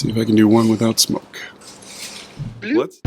See if I can do one without smoke. Let's.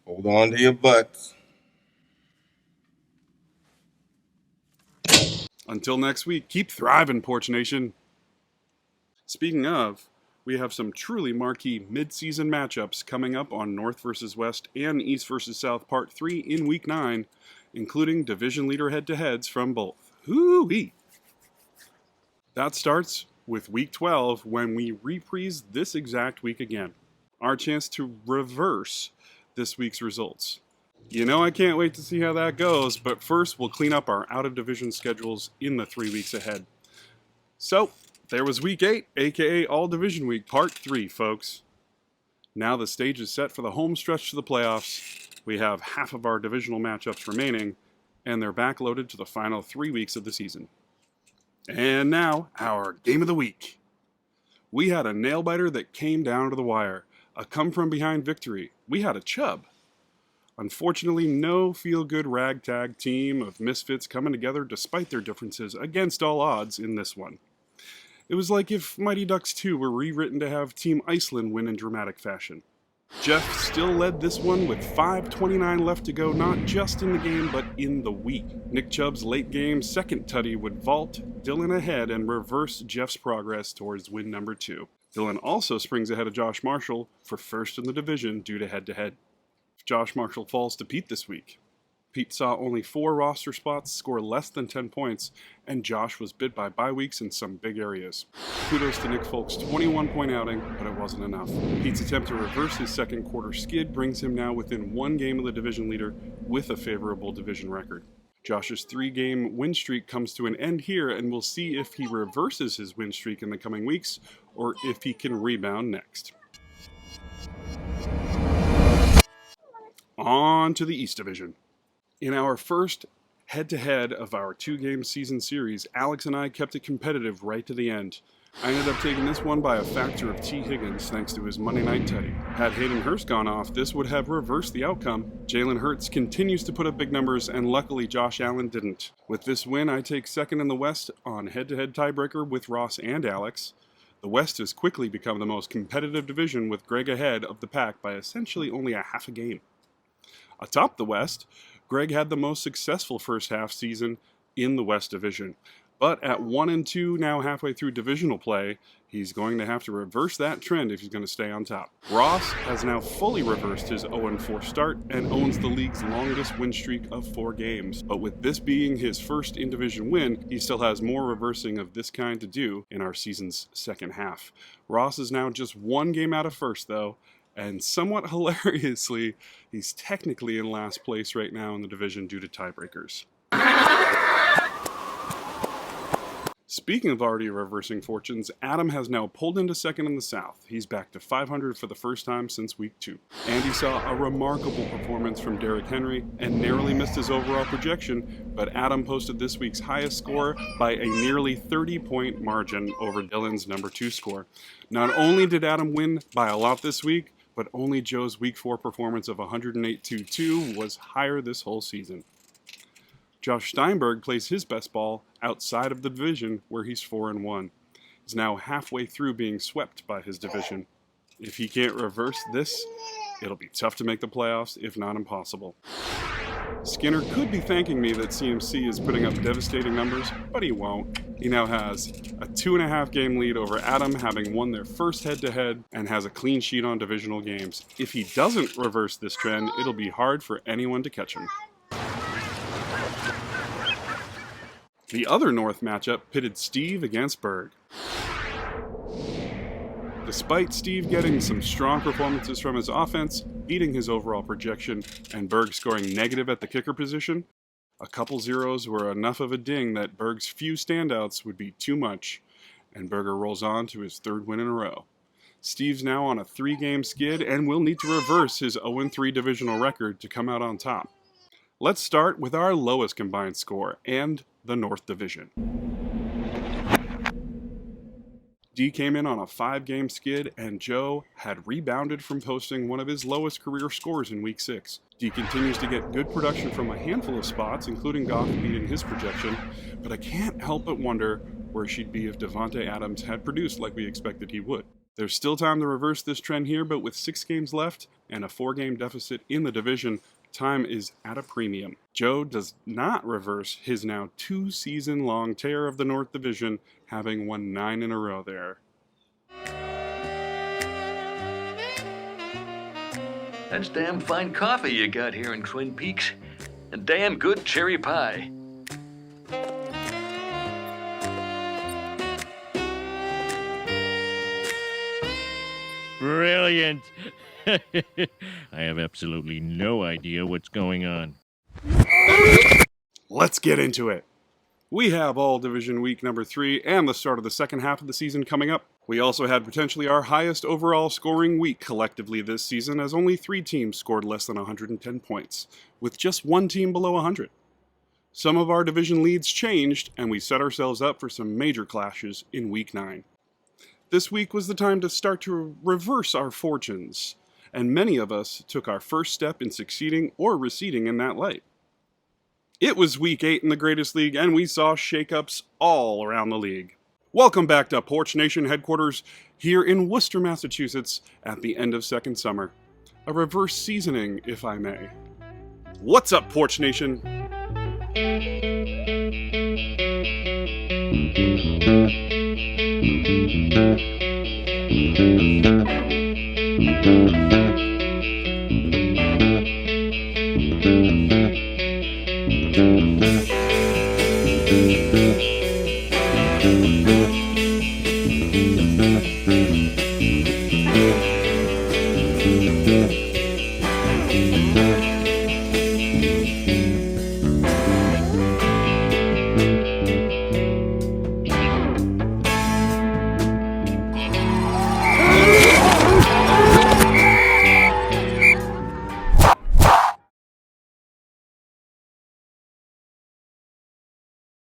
Hold on to your butts. Until next week, keep thriving, Porch Nation. Speaking of, we have some truly marquee mid-season matchups coming up on North vs. West and East vs. South Part 3 in Week 9, including division leader head-to-heads from both. Hoo-wee! That starts with Week 12 when we reprise this exact week again. Our chance to reverse this week's results. You know I can't wait to see how that goes, but first we'll clean up our out-of-division schedules in the 3 weeks ahead. So, there was Week 8, aka All-Division Week, Part 3, folks. Now the stage is set for the home stretch to the playoffs. We have half of our divisional matchups remaining, and they're backloaded to the final 3 weeks of the season. And now, our Game of the Week. We had a nail-biter that came down to the wire. A come-from-behind victory. We had a chub. Unfortunately, no feel-good ragtag team of misfits coming together despite their differences against all odds in this one. It was like if Mighty Ducks 2 were rewritten to have Team Iceland win in dramatic fashion. Jeff still led this one with 5:29 left to go, not just in the game, but in the week. Nick Chubb's late game second tutty would vault Dylan ahead and reverse Jeff's progress towards win number 2. Dylan also springs ahead of Josh Marshall for first in the division due to head-to-head. Josh Marshall falls to Pete this week. Pete saw only 4 roster spots score less than 10 points, and Josh was bit by bye weeks in some big areas. Kudos to Nick Folk's 21-point outing, but it wasn't enough. Pete's attempt to reverse his second quarter skid brings him now within 1 game of the division leader with a favorable division record. Josh's 3-game win streak comes to an end here, and we'll see if he reverses his win streak in the coming weeks, or if he can rebound next. On to the East Division. In our first head-to-head of our 2-game season series, Alex and I kept it competitive right to the end. I ended up taking this one by a factor of T. Higgins thanks to his Monday night tutty. Had Hayden Hurst gone off, this would have reversed the outcome. Jalen Hurts continues to put up big numbers, and luckily Josh Allen didn't. With this win, I take second in the West on head-to-head tiebreaker with Ross and Alex. The West has quickly become the most competitive division with Greg ahead of the pack by essentially only a half a game. Atop the West, Greg had the most successful first half season in the West Division. But at 1-2 now halfway through divisional play, he's going to have to reverse that trend if he's going to stay on top. Ross has now fully reversed his 0-4 start and owns the league's longest win streak of 4 games. But with this being his first in-division win, he still has more reversing of this kind to do in our season's second half. Ross is now just 1 game out of first, though, and somewhat hilariously, he's technically in last place right now in the division due to tiebreakers. Speaking of already reversing fortunes, Adam has now pulled into second in the South. He's back to 500 for the first time since week 2. Andy saw a remarkable performance from Derrick Henry and narrowly missed his overall projection, but Adam posted this week's highest score by a nearly 30-point margin over Dylan's number 2 score. Not only did Adam win by a lot this week, but only Joe's week 4 performance of 108.22 was higher this whole season. Josh Steinberg plays his best ball outside of the division where he's 4-1. He's now halfway through being swept by his division. If he can't reverse this, it'll be tough to make the playoffs, if not impossible. Skinner could be thanking me that CMC is putting up devastating numbers, but he won't. He now has a 2.5 game lead over Adam, having won their first head-to-head, and has a clean sheet on divisional games. If he doesn't reverse this trend, it'll be hard for anyone to catch him. The other North matchup pitted Steve against Berg. Despite Steve getting some strong performances from his offense, beating his overall projection, and Berg scoring negative at the kicker position, A couple zeros were enough of a ding that Berg's few standouts would be too much, and Berger rolls on to his third win in a row. Steve's now on a 3-game skid and will need to reverse his 0-3 divisional record to come out on top. Let's start with our lowest combined score and the North Division. D came in on a 5-game skid, and Joe had rebounded from posting one of his lowest career scores in Week 6. D continues to get good production from a handful of spots, including Goff beating his projection, but I can't help but wonder where she'd be if Devontae Adams had produced like we expected he would. There's still time to reverse this trend here, but with 6 games left and a 4-game deficit in the division, time is at a premium. Joe does not reverse his now 2-season-long tear of the North Division, having won 9 in a row there. That's damn fine coffee you got here in Twin Peaks, and damn good cherry pie. Brilliant! I have absolutely no idea what's going on. Let's get into it. We have all division week number 3 and the start of the second half of the season coming up. We also had potentially our highest overall scoring week collectively this season, as only 3 teams scored less than 110 points, with just 1 team below 100. Some of our division leads changed, and we set ourselves up for some major clashes in week 9. This week was the time to start to reverse our fortunes, and many of us took our first step in succeeding or receding in that light. It was week 8 in the Greatest League, and we saw shakeups all around the league. Welcome back to Porch Nation headquarters here in Worcester, Massachusetts at the end of second summer. A reverse seasoning, if I may. What's up, Porch Nation?